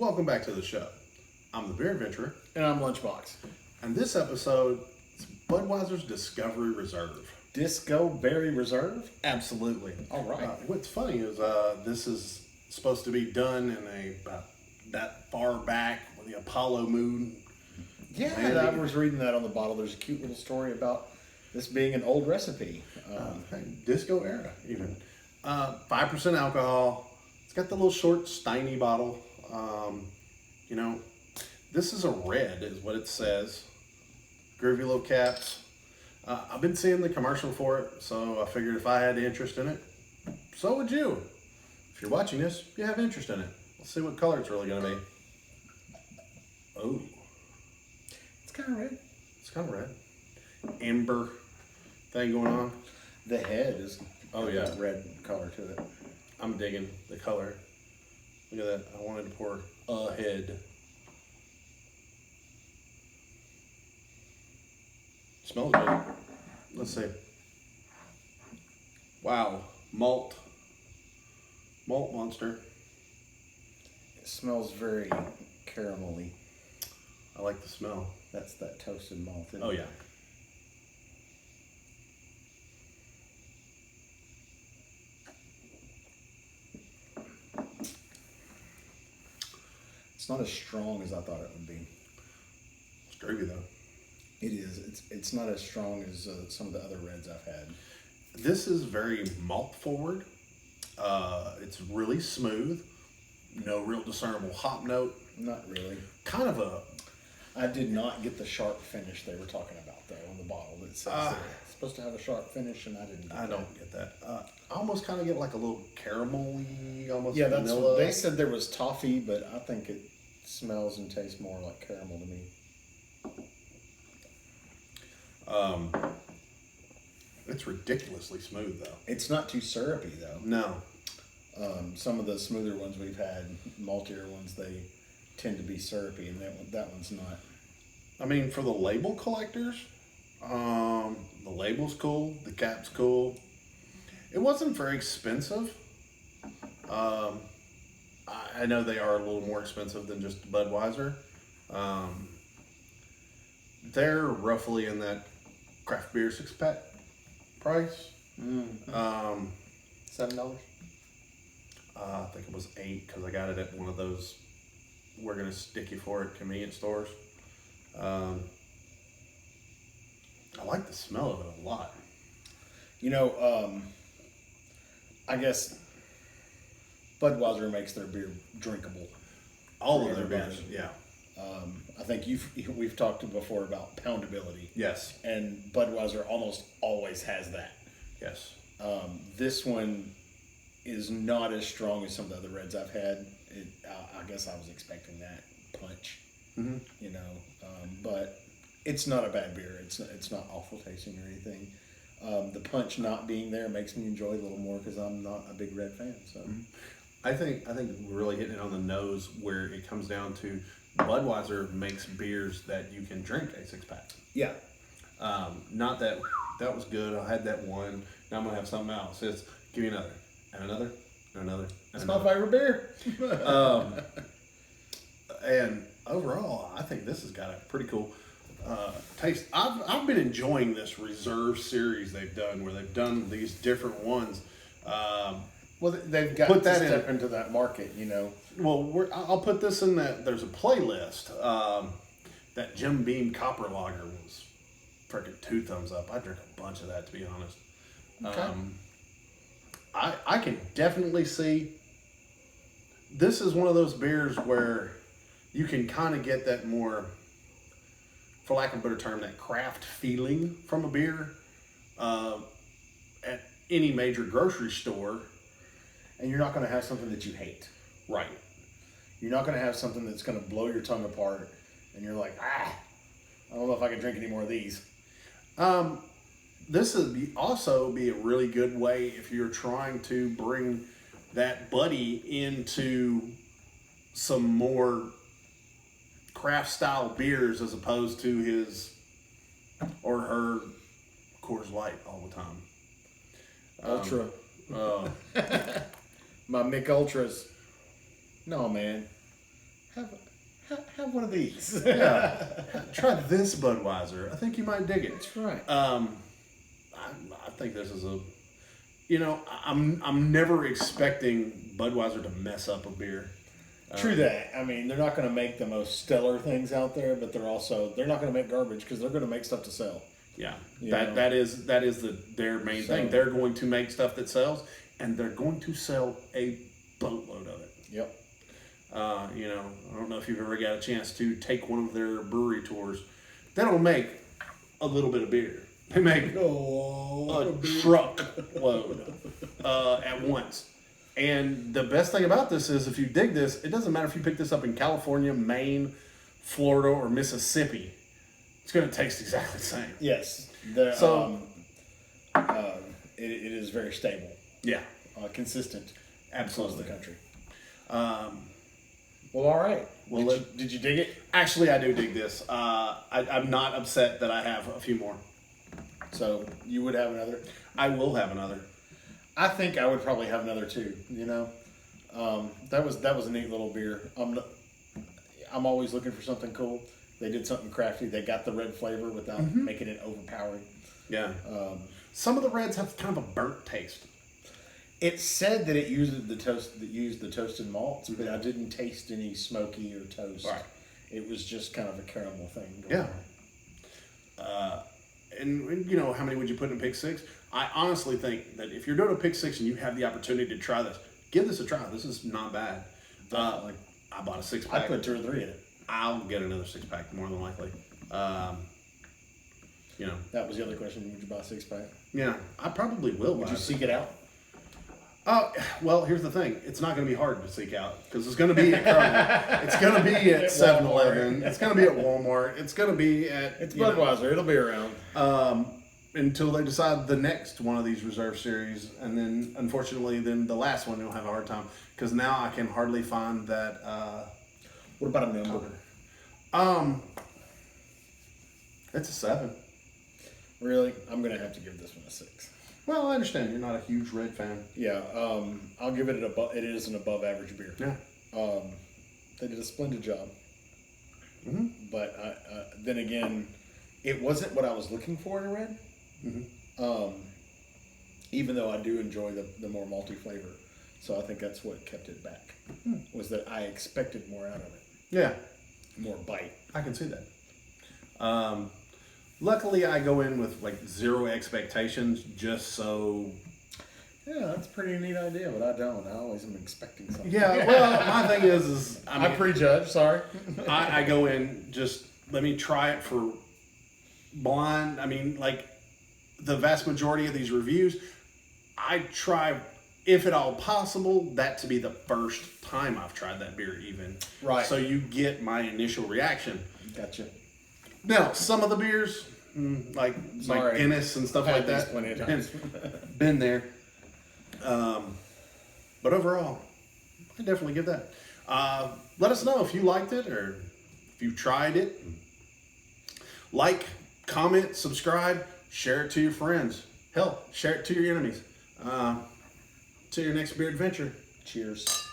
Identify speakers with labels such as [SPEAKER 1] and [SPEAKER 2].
[SPEAKER 1] Welcome back to the show. I'm the Beer Adventurer,
[SPEAKER 2] And I'm Lunchbox.
[SPEAKER 1] and this episode is Budweiser's Discovery Reserve.
[SPEAKER 2] Disco Berry Reserve?
[SPEAKER 1] Absolutely.
[SPEAKER 2] All right.
[SPEAKER 1] What's funny is this is supposed to be done in that far back with the Apollo moon.
[SPEAKER 2] Yeah, I was reading that on the bottle. There's a cute little story about this being an old recipe.
[SPEAKER 1] Disco era, even. 5% alcohol. It's got the little short, steiny bottle. This is a red, is what it says. Groovy little caps. I've been seeing the commercial for it, so I figured if I had interest in it, so would you. If you're watching this, you have interest in it. Let's see what color it's really going to be. Oh,
[SPEAKER 2] It's kind of red.
[SPEAKER 1] it's kind of red. Amber thing going on.
[SPEAKER 2] The head is
[SPEAKER 1] Yeah.
[SPEAKER 2] red color to it.
[SPEAKER 1] I'm digging the color. Look at that. I wanted to pour a head. Smells good. Let's see. Wow. Malt. Malt monster.
[SPEAKER 2] It smells very caramelly.
[SPEAKER 1] I like the smell.
[SPEAKER 2] That's that toasted malt. Isn't
[SPEAKER 1] Oh,
[SPEAKER 2] it?
[SPEAKER 1] yeah.
[SPEAKER 2] It's not as strong as I thought it would be.
[SPEAKER 1] It's groovy, though.
[SPEAKER 2] It is. It's not as strong as some of the other reds I've had.
[SPEAKER 1] This is very malt forward. It's really smooth. No real discernible hop note.
[SPEAKER 2] Not really.
[SPEAKER 1] Kind of a...
[SPEAKER 2] I did not get the sharp finish they were talking about though on the bottle. It says that it's supposed to have a sharp finish, and I didn't. Get
[SPEAKER 1] I don't get that. I almost kind of get like a little caramel-y, almost
[SPEAKER 2] Yeah, that's
[SPEAKER 1] vanilla.
[SPEAKER 2] what they said. There was toffee, but I think it smells and tastes more like caramel to me.
[SPEAKER 1] It's ridiculously smooth, though.
[SPEAKER 2] It's not too syrupy though.
[SPEAKER 1] No.
[SPEAKER 2] Some of the smoother ones we've had, maltier ones, they tend to be syrupy, and that one's not.
[SPEAKER 1] I mean, for the label collectors, the label's cool, the cap's cool. It wasn't very expensive. I know they are a little more expensive than just Budweiser. They're roughly in that craft beer 6-pack price.
[SPEAKER 2] $7.
[SPEAKER 1] I think it was 8 because I got it at one of those we're gonna stick you for it convenience stores. I like the smell of it a lot.
[SPEAKER 2] I guess Budweiser makes their beer drinkable.
[SPEAKER 1] All
[SPEAKER 2] For
[SPEAKER 1] of their beers,
[SPEAKER 2] everybody.
[SPEAKER 1] yeah.
[SPEAKER 2] I think we've talked before about poundability,
[SPEAKER 1] Yes,
[SPEAKER 2] and Budweiser almost always has that.
[SPEAKER 1] yes.
[SPEAKER 2] This one is not as strong as some of the other reds I've had. I guess I was expecting that punch, but it's not a bad beer. It's not awful tasting or anything. The punch not being there makes me enjoy it a little more because I'm not a big red fan. So
[SPEAKER 1] I think we're really hitting it on the nose where it comes down to Budweiser makes beers that you can drink a 6-pack.
[SPEAKER 2] yeah,
[SPEAKER 1] Not that was good. I had that one. Now I'm gonna have something else. It's give me another and another and another.
[SPEAKER 2] it's my favorite beer.
[SPEAKER 1] And overall, I think this has got a pretty cool taste. I've been enjoying this reserve series they've done, where they've done these different ones.
[SPEAKER 2] Well, they've got
[SPEAKER 1] Put
[SPEAKER 2] to
[SPEAKER 1] that
[SPEAKER 2] step into that market,
[SPEAKER 1] Well, I'll put this in that. There's a playlist. That Jim Beam Copper Lager was freaking 2 thumbs up. I drink a bunch of that, to be honest.
[SPEAKER 2] Okay.
[SPEAKER 1] I can definitely see. This is one of those beers where you can kind of get that more, for lack of a better term, that craft feeling from a beer at any major grocery store.
[SPEAKER 2] And you're not going to have something that you hate.
[SPEAKER 1] Right.
[SPEAKER 2] You're not going to have something that's going to blow your tongue apart, and you're like, I don't know if I can drink any more of these.
[SPEAKER 1] This would also be a really good way if you're trying to bring that buddy into some more craft style beers as opposed to his or her Coors Light all the time.
[SPEAKER 2] Ultra. My Mick Ultras. No, man. have one of these.
[SPEAKER 1] Yeah. Try this Budweiser. I think you might dig it.
[SPEAKER 2] That's right.
[SPEAKER 1] I think this is I'm never expecting Budweiser to mess up a beer.
[SPEAKER 2] True that. I mean, they're not going to make the most stellar things out there, but they're not going to make garbage because they're going to make stuff to sell.
[SPEAKER 1] Yeah,
[SPEAKER 2] You
[SPEAKER 1] that is their main thing. They're going to make stuff that sells, and they're going to sell a boatload of it.
[SPEAKER 2] Yep.
[SPEAKER 1] I don't know if you've ever got a chance to take one of their brewery tours. They don't make a little bit of beer. They make a truckload at once. And the best thing about this is if you dig this, it doesn't matter if you pick this up in California, Maine, Florida, or Mississippi. It's going to taste exactly the same.
[SPEAKER 2] Yes. It is very stable.
[SPEAKER 1] Yeah.
[SPEAKER 2] Consistent.
[SPEAKER 1] Absolutely.
[SPEAKER 2] Across the country.
[SPEAKER 1] Well,
[SPEAKER 2] all right.
[SPEAKER 1] Well,
[SPEAKER 2] did you dig it?
[SPEAKER 1] Actually, I do dig this. I'm not upset that I have a few more.
[SPEAKER 2] So you would have another?
[SPEAKER 1] I will have another.
[SPEAKER 2] I think I would probably have another too. That was a neat little beer. I'm always looking for something cool. They did something crafty. They got the red flavor without making it overpowering.
[SPEAKER 1] Yeah. Some of the reds have kind of a burnt taste.
[SPEAKER 2] It said that it used the toasted malts, but I didn't taste any smoky or toast.
[SPEAKER 1] Right.
[SPEAKER 2] It was just kind of a caramel thing.
[SPEAKER 1] Yeah. And how many would you put in pick six? I honestly think that if you're doing a pick six and you have the opportunity to try this, give this a try. This is not bad. I bought a 6-pack.
[SPEAKER 2] I put 2 or 3 in it.
[SPEAKER 1] I'll get another 6-pack more than likely.
[SPEAKER 2] That was the other question. Would you buy a 6-pack?
[SPEAKER 1] Yeah, I probably will.
[SPEAKER 2] Would you seek it out?
[SPEAKER 1] Well, here's the thing. It's not going to be hard to seek out because it's going to be at Kroger. It's going to be at 7-Eleven. It's going to be at Walmart. It's going to be at...
[SPEAKER 2] It's Budweiser. It'll be around.
[SPEAKER 1] Until they decide the next one of these reserve series. And then, unfortunately, the last one you'll have a hard time because now I can hardly find that...
[SPEAKER 2] what about a number?
[SPEAKER 1] It's a 7.
[SPEAKER 2] Really? I'm going to have to give this one a 6.
[SPEAKER 1] Well, I understand you're not a huge red fan.
[SPEAKER 2] Yeah, I'll give it it is an above average beer.
[SPEAKER 1] Yeah.
[SPEAKER 2] They did a splendid job.
[SPEAKER 1] Mm-hmm.
[SPEAKER 2] But then again, it wasn't what I was looking for in a red.
[SPEAKER 1] Mm-hmm.
[SPEAKER 2] Even though I do enjoy the more malty flavor. So I think that's what kept it back. Was that I expected more out of it.
[SPEAKER 1] Yeah.
[SPEAKER 2] More bite.
[SPEAKER 1] I can see that. Luckily, I go in with like 0 expectations, just so.
[SPEAKER 2] Yeah, that's a pretty neat idea, but I don't. I always am expecting something.
[SPEAKER 1] Yeah, well, my thing is
[SPEAKER 2] I prejudge. Sorry.
[SPEAKER 1] I go in just let me try it for blind. I mean, like the vast majority of these reviews, I try, if at all possible, that to be the first time I've tried that beer, even.
[SPEAKER 2] Right.
[SPEAKER 1] So you get my initial reaction.
[SPEAKER 2] Gotcha.
[SPEAKER 1] Now, some of the beers, like Guinness and stuff like that,
[SPEAKER 2] plenty of times.
[SPEAKER 1] been there. But overall, I definitely give that. Let us know if you liked it or if you tried it. Like, comment, subscribe, share it to your friends. Hell, share it to your enemies. To your next beer adventure.
[SPEAKER 2] Cheers.